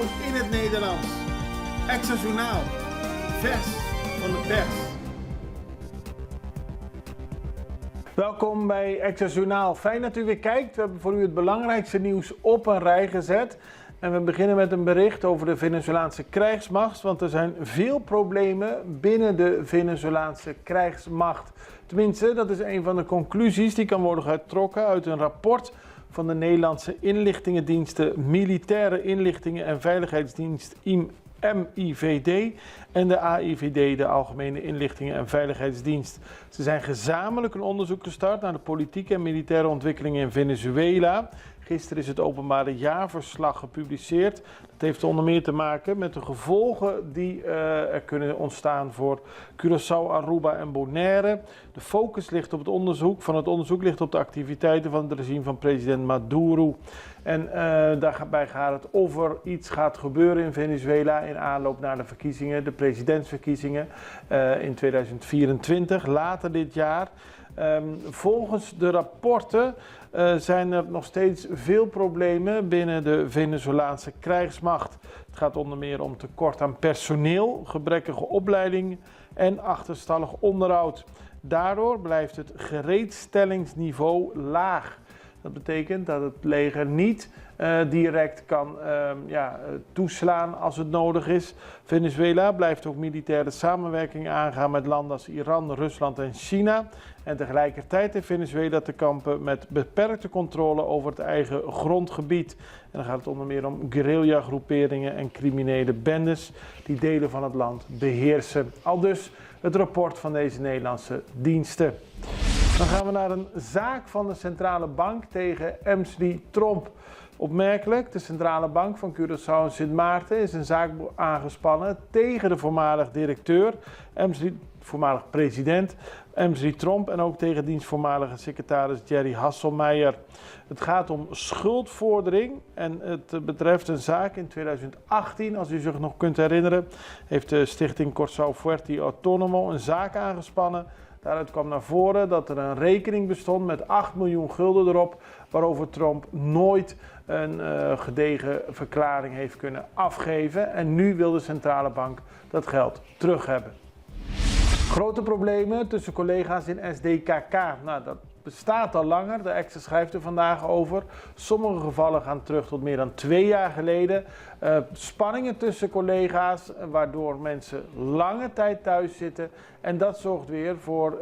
In het Nederlands. Extra Journaal. Vers van de pers. Welkom bij Extra Journaal. Fijn dat u weer kijkt. We hebben voor u het belangrijkste nieuws op een rij gezet. En we beginnen met een bericht over de Venezolaanse krijgsmacht. Want er zijn veel problemen binnen de Venezolaanse krijgsmacht. Tenminste, dat is een van de conclusies die kan worden getrokken uit een rapport van de Nederlandse inlichtingendiensten, Militaire Inlichtingen en Veiligheidsdienst MIVD en de AIVD, de Algemene Inlichtingen en Veiligheidsdienst. Ze zijn gezamenlijk een onderzoek gestart naar de politieke en militaire ontwikkelingen in Venezuela. Gisteren is het openbare jaarverslag gepubliceerd. Dat heeft onder meer te maken met de gevolgen die er kunnen ontstaan voor Curaçao, Aruba en Bonaire. De focus ligt op het onderzoek ligt op de activiteiten van het regime van president Maduro. En daarbij gaat het of er iets gaat gebeuren in Venezuela in aanloop naar de verkiezingen, de presidentsverkiezingen in 2024, later dit jaar. Volgens de rapporten zijn er nog steeds veel problemen binnen de Venezolaanse krijgsmacht. Het gaat onder meer om tekort aan personeel, gebrekkige opleiding en achterstallig onderhoud. Daardoor blijft het gereedstellingsniveau laag. Dat betekent dat het leger niet direct kan toeslaan als het nodig is. Venezuela blijft ook militaire samenwerking aangaan met landen als Iran, Rusland en China. En tegelijkertijd heeft Venezuela te kampen met beperkte controle over het eigen grondgebied. En dan gaat het onder meer om guerrilla-groeperingen en criminele bendes die delen van het land beheersen. Aldus het rapport van deze Nederlandse diensten. Dan gaan we naar een zaak van de centrale bank tegen Emsri Tromp. Opmerkelijk, de centrale bank van Curaçao en Sint Maarten is een zaak aangespannen tegen de voormalig directeur, voormalig president Emsri Tromp en ook tegen diens voormalige secretaris Jerry Hasselmeijer. Het gaat om schuldvordering en het betreft een zaak in 2018, als u zich nog kunt herinneren, heeft de stichting Corsao Fuerte Autonomo een zaak aangespannen. Daaruit kwam naar voren dat er een rekening bestond met 8 miljoen gulden erop, waarover Tromp nooit een gedegen verklaring heeft kunnen afgeven. En nu wil de centrale bank dat geld terug hebben. Grote problemen tussen collega's in SDKK. Nou, dat bestaat al langer. De Extra schrijft er vandaag over. Sommige gevallen gaan terug tot meer dan 2 jaar geleden. Spanningen tussen collega's, waardoor mensen lange tijd thuis zitten. En dat zorgt weer voor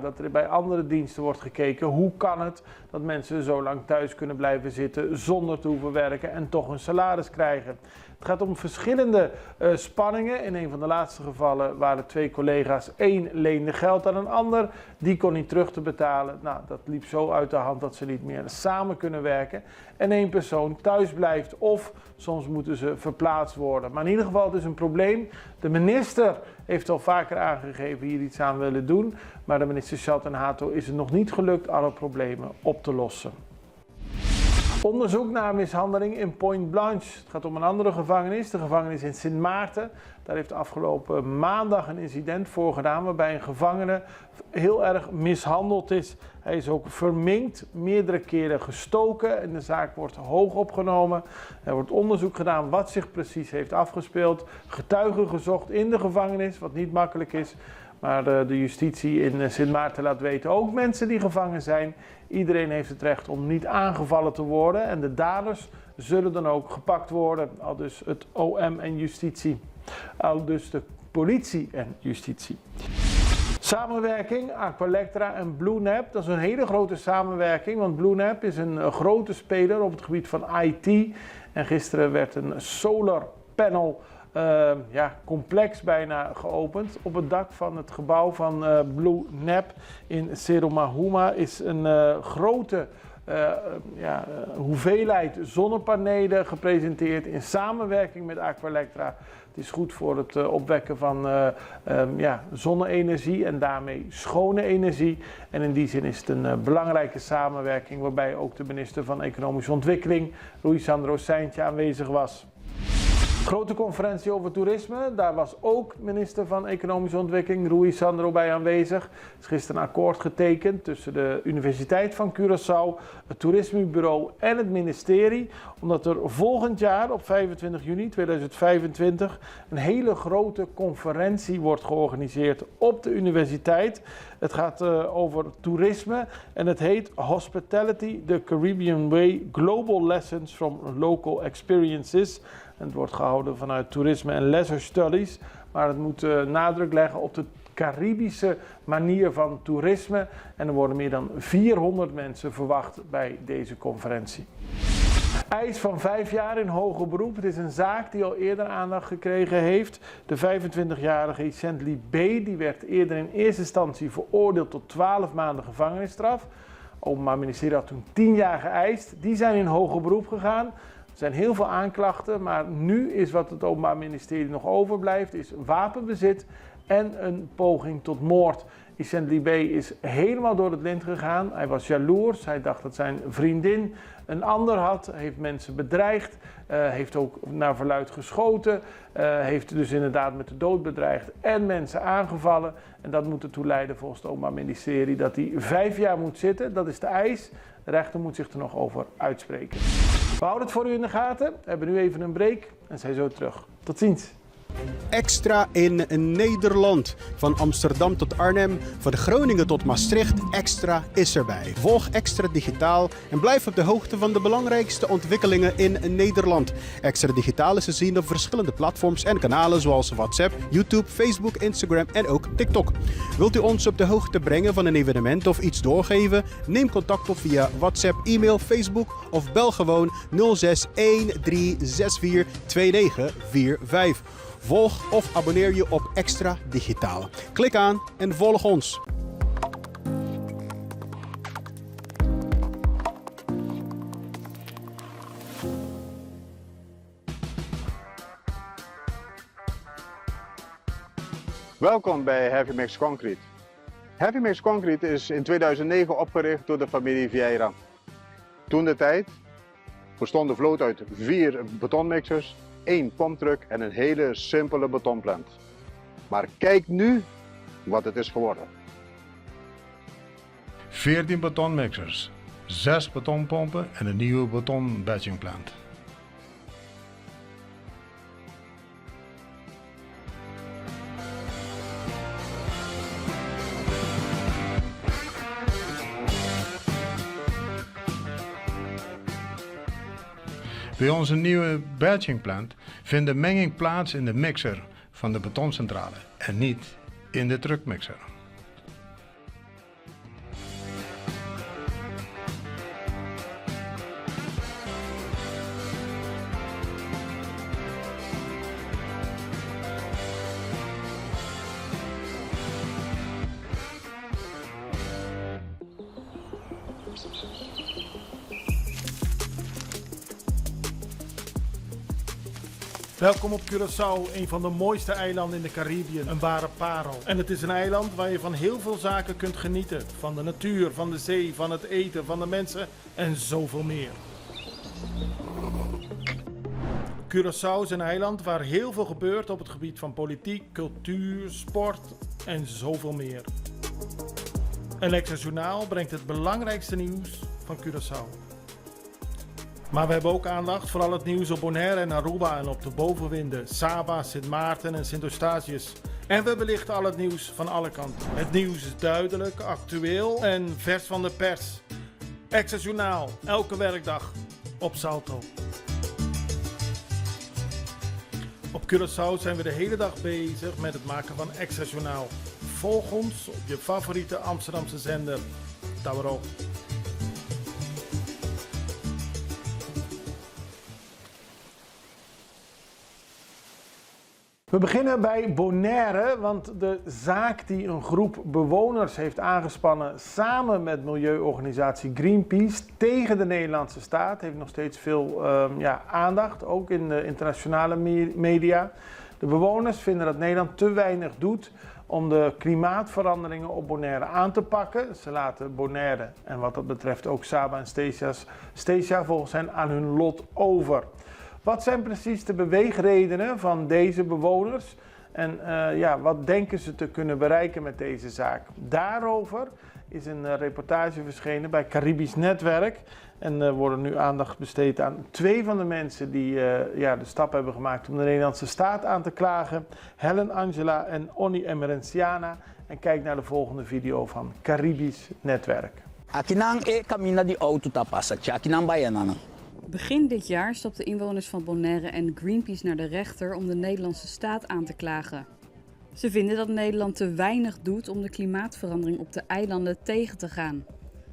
dat er bij andere diensten wordt gekeken. Hoe kan het dat mensen zo lang thuis kunnen blijven zitten zonder te hoeven werken en toch een salaris krijgen? Het gaat om verschillende spanningen. In een van de laatste gevallen waren 2 collega's. 1 leende geld aan een ander. Die kon niet terug te betalen. Nou, dat liep zo uit de hand dat ze niet meer samen kunnen werken. En 1 persoon thuis blijft of soms moeten ze verplaatst worden. Maar in ieder geval, het is een probleem. De minister heeft al vaker aangegeven hier iets aan willen doen. Maar de minister Shelton Hato is het nog niet gelukt alle problemen op te lossen. Onderzoek naar mishandeling in Pointe Blanche. Het gaat om een andere gevangenis, de gevangenis in Sint Maarten. Daar heeft afgelopen maandag een incident voorgedaan waarbij een gevangene heel erg mishandeld is. Hij is ook verminkt, meerdere keren gestoken en de zaak wordt hoog opgenomen. Er wordt onderzoek gedaan wat zich precies heeft afgespeeld. Getuigen gezocht in de gevangenis, wat niet makkelijk is. Maar de justitie in Sint Maarten laat weten, ook mensen die gevangen zijn. Iedereen heeft het recht om niet aangevallen te worden. En de daders zullen dan ook gepakt worden. Aldus het OM en justitie. Aldus de politie en justitie. Samenwerking, Aqualectra en BlueNap. Dat is een hele grote samenwerking. Want BlueNap is een grote speler op het gebied van IT. En gisteren werd een solar panel complex bijna geopend. Op het dak van het gebouw van BlueNap in Cerro Mahuma is een grote hoeveelheid zonnepanelen gepresenteerd in samenwerking met Aqualectra. Het is goed voor het opwekken van zonne-energie en daarmee schone energie. En in die zin is het een belangrijke samenwerking waarbij ook de minister van Economische Ontwikkeling, Rui Sandro Seintje, aanwezig was. Grote conferentie over toerisme, daar was ook minister van Economische Ontwikkeling Rui Sandro bij aanwezig. Er is gisteren een akkoord getekend tussen de Universiteit van Curaçao, het Toerismebureau en het ministerie, omdat er volgend jaar op 25 juni 2025 een hele grote conferentie wordt georganiseerd op de universiteit. Het gaat over toerisme en het heet Hospitality, the Caribbean Way, Global Lessons from Local Experiences. En het wordt gehouden vanuit Toerisme en Leisure Studies, maar het moet nadruk leggen op de Caribische manier van toerisme. En er worden meer dan 400 mensen verwacht bij deze conferentie. Eis van 5 jaar in hoger beroep. Het is een zaak die al eerder aandacht gekregen heeft. De 25-jarige Isentli B. die werd eerder in eerste instantie veroordeeld tot 12 maanden gevangenisstraf. Het Openbaar Ministerie had toen 10 jaar geëist. Die zijn in hoger beroep gegaan. Er zijn heel veel aanklachten, maar nu is wat het Openbaar Ministerie nog overblijft, is wapenbezit en een poging tot moord. Isentli B. is helemaal door het lint gegaan. Hij was jaloers. Hij dacht dat zijn vriendin een ander had. Heeft mensen bedreigd. Heeft ook naar verluidt geschoten. Heeft dus inderdaad met de dood bedreigd en mensen aangevallen. En dat moet ertoe leiden volgens het Openbaar Ministerie dat hij 5 jaar moet zitten. Dat is de eis. De rechter moet zich er nog over uitspreken. We houden het voor u in de gaten. We hebben nu even een break en zijn zo terug. Tot ziens. Extra in Nederland. Van Amsterdam tot Arnhem, van Groningen tot Maastricht, Extra is erbij. Volg Extra Digitaal en blijf op de hoogte van de belangrijkste ontwikkelingen in Nederland. Extra Digitaal is te zien op verschillende platforms en kanalen zoals WhatsApp, YouTube, Facebook, Instagram en ook TikTok. Wilt u ons op de hoogte brengen van een evenement of iets doorgeven? Neem contact op via WhatsApp, e-mail, Facebook of bel gewoon 06 1364 2945. Volg of abonneer je op Extra Digitaal. Klik aan en volg ons. Welkom bij Heavy Mix Concrete. Heavy Mix Concrete is in 2009 opgericht door de familie Vieira. Toen de tijd bestond de vloot uit 4 betonmixers, 1 pomptruck en een hele simpele betonplant. Maar kijk nu wat het is geworden. 14 betonmixers, 6 betonpompen en een nieuwe betonbatchingplant. Bij onze nieuwe batchingplant vindt de menging plaats in de mixer van de betoncentrale en niet in de truckmixer. Welkom op Curaçao, een van de mooiste eilanden in de Caribiën, een ware parel. En het is een eiland waar je van heel veel zaken kunt genieten. Van de natuur, van de zee, van het eten, van de mensen en zoveel meer. Curaçao is een eiland waar heel veel gebeurt op het gebied van politiek, cultuur, sport en zoveel meer. En Extra Journaal brengt het belangrijkste nieuws van Curaçao. Maar we hebben ook aandacht voor al het nieuws op Bonaire en Aruba en op de bovenwinden, Saba, Sint Maarten en Sint Eustatius. En we belichten al het nieuws van alle kanten. Het nieuws is duidelijk, actueel en vers van de pers. Extra Journaal, elke werkdag op Salto. Op Curaçao zijn we de hele dag bezig met het maken van Extra Journaal. Volg ons op je favoriete Amsterdamse zender, Tauro. We beginnen bij Bonaire, want de zaak die een groep bewoners heeft aangespannen samen met milieuorganisatie Greenpeace tegen de Nederlandse staat heeft nog steeds veel aandacht, ook in de internationale media. De bewoners vinden dat Nederland te weinig doet om de klimaatveranderingen op Bonaire aan te pakken. Ze laten Bonaire en wat dat betreft ook Saba en Statia volgens hen aan hun lot over. Wat zijn precies de beweegredenen van deze bewoners? En wat denken ze te kunnen bereiken met deze zaak? Daarover is een reportage verschenen bij Caribisch Netwerk. En er worden nu aandacht besteed aan 2 van de mensen die de stap hebben gemaakt om de Nederlandse staat aan te klagen. Helen Angela en Onni Emerenciana. En kijk naar de volgende video van Caribisch Netwerk. Begin dit jaar stapten inwoners van Bonaire en Greenpeace naar de rechter om de Nederlandse staat aan te klagen. Ze vinden dat Nederland te weinig doet om de klimaatverandering op de eilanden tegen te gaan.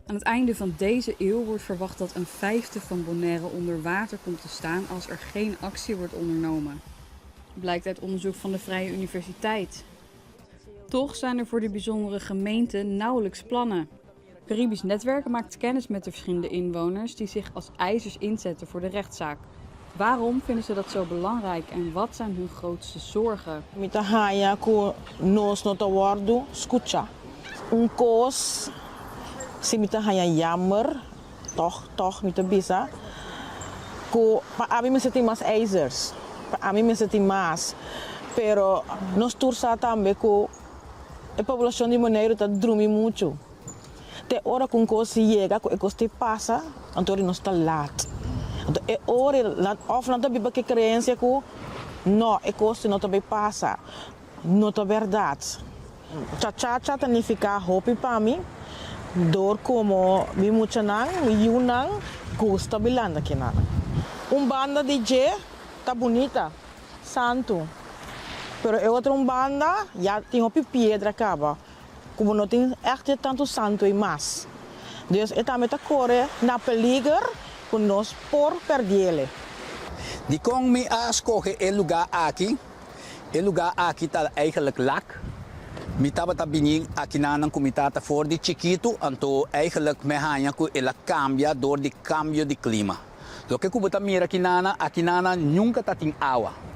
Aan het einde van deze eeuw wordt verwacht dat 1/5 van Bonaire onder water komt te staan als er geen actie wordt ondernomen. Blijkt uit onderzoek van de Vrije Universiteit. Toch zijn er voor de bijzondere gemeente nauwelijks plannen. Caribisch Netwerk maakt kennis met de verschillende inwoners die zich als eisers inzetten voor de rechtszaak. Waarom vinden ze dat zo belangrijk en wat zijn hun grootste zorgen? Mita haya ko nos no tawardo escucha. Koos si mita haya jammer toch mita bisa. Ko pa abi me seti mas eisers. Pa ami me seti mas. Pero nos tursa tambe ko a população de Bonaire tá drumi muito. Te hora com coisa chega, com coisa passa, então nós está laat. Então é hora of não também porque crença que não é coisa não também passa, não é verdade. Chacha tem ficar hopi para mim, dor como me muito nang, me yunang, gosta bilanda aqui nada. Banda DJ tá bonita, santo. Pero é outra banda, já tem hopi pedra acaba. Como não tem echt tanto santo e mais. Dus het met de corre na peliger com nós por perdê-lo. Die kon me aanskogen in lugar aqui. In lugar aqui tá eigenlijk lak. Me tava tabini aqui na comitata voor de chiquito, anto eigenlijk me hanya ko ela cambia door de cambio de clima. Lo que kubuta mira aqui nana nunca tá tem água.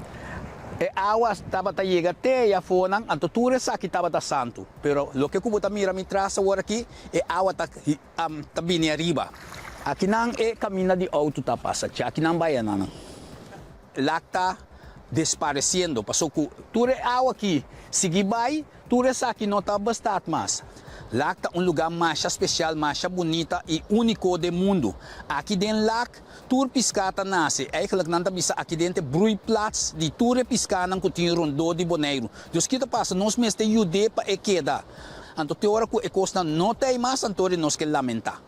E agua estaba ta llega te ya fonan anto tures aqui estaba ta santo pero lo que kubuta mira mi trasa agora aqui e agua ta bini arriba aqui nan e camina de auto ta passa aqui nan baiana lacta desaparecendo passou ku ture agua aqui sigi bai tures aqui não tá bastat mais lacta lugar mais especial mais bonita e único do mundo aqui dentro lac tour piscata nasce eigenlijk não tá bisa aqui dentro broeiplaats die tour piscar não continua rondo de Bonaire dus kita passa nós mesmo tem jude para e queda anto teora ku e costa não tem mais antori nós que lamentar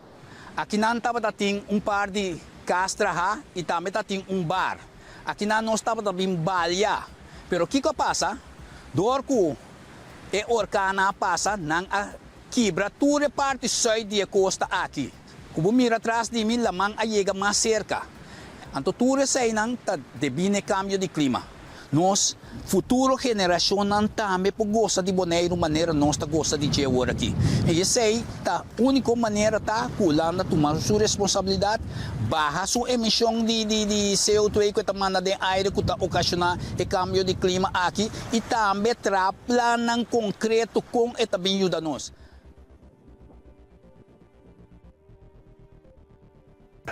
aqui não tava tem par de castra ha e também tá tem bar aqui não nós tava também balha pero que passa dor ku e orcana passa não quebra toda a parte sul da costa aqui. Como mira atrás de mim, lamang ayega mais cerca. Anto toda sei nang ta debine cambio de clima. Nós futuro geração não também por gosta de Bonaire maneira nós ta gosta de agora aqui. E sei ta única maneira ta pulando tomar sua responsabilidade, barra sua emissão de CO2 que ta manda de aire que ta ocasionar o cambio de clima aqui e também tra planan concreto com e também ajuda nós.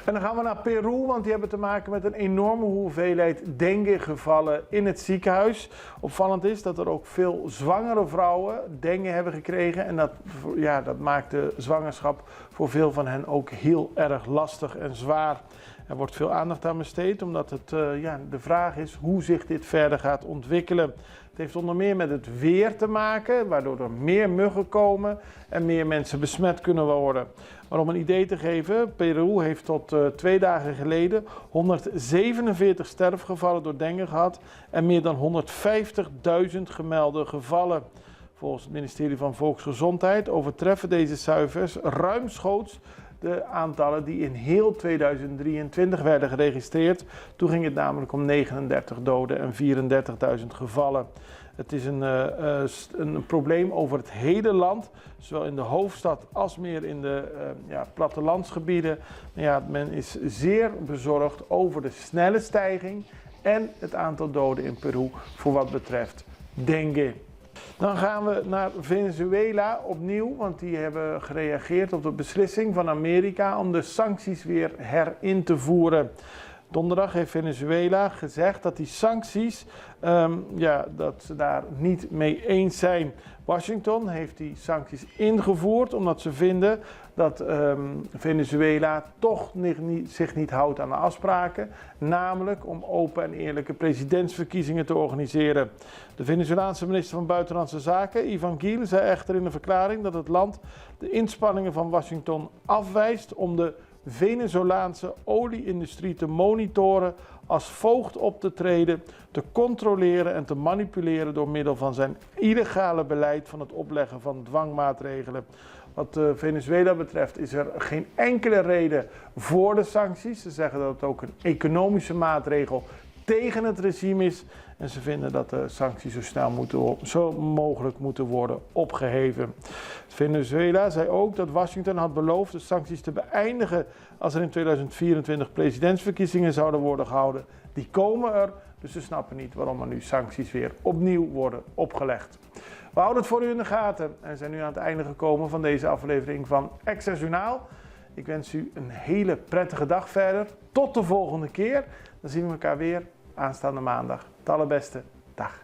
En dan gaan we naar Peru, want die hebben te maken met een enorme hoeveelheid dengue-gevallen in het ziekenhuis. Opvallend is dat er ook veel zwangere vrouwen dengue hebben gekregen. En dat maakt de zwangerschap voor veel van hen ook heel erg lastig en zwaar. Er wordt veel aandacht aan besteed, omdat het de vraag is hoe zich dit verder gaat ontwikkelen. Het heeft onder meer met het weer te maken, waardoor er meer muggen komen en meer mensen besmet kunnen worden. Maar om een idee te geven, Peru heeft tot 2 dagen geleden 147 sterfgevallen door dengue gehad en meer dan 150.000 gemelde gevallen. Volgens het ministerie van Volksgezondheid overtreffen deze cijfers ruimschoots de aantallen die in heel 2023 werden geregistreerd. Toen ging het namelijk om 39 doden en 34.000 gevallen. Het is een probleem over het hele land, zowel in de hoofdstad als meer in de plattelandsgebieden. Men is zeer bezorgd over de snelle stijging en het aantal doden in Peru voor wat betreft dengue. Dan gaan we naar Venezuela opnieuw, want die hebben gereageerd op de beslissing van Amerika om de sancties weer herin te voeren. Donderdag heeft Venezuela gezegd dat die sancties, dat ze daar niet mee eens zijn. Washington heeft die sancties ingevoerd omdat ze vinden dat Venezuela toch zich niet houdt aan de afspraken. Namelijk om open en eerlijke presidentsverkiezingen te organiseren. De Venezolaanse minister van Buitenlandse Zaken, Ivan Gil, zei echter in een verklaring dat het land de inspanningen van Washington afwijst om de Venezolaanse olie-industrie te monitoren, als voogd op te treden, te controleren en te manipuleren door middel van zijn illegale beleid van het opleggen van dwangmaatregelen. Wat Venezuela betreft is er geen enkele reden voor de sancties. Ze zeggen dat het ook een economische maatregel tegen het regime is. En ze vinden dat de sancties zo mogelijk moeten worden opgeheven. Venezuela zei ook dat Washington had beloofd de sancties te beëindigen als er in 2024 presidentsverkiezingen zouden worden gehouden. Die komen er, dus ze snappen niet waarom er nu sancties weer opnieuw worden opgelegd. We houden het voor u in de gaten en zijn nu aan het einde gekomen van deze aflevering van Extra Journaal. Ik wens u een hele prettige dag verder. Tot de volgende keer. Dan zien we elkaar weer aanstaande maandag. Het allerbeste. Dag.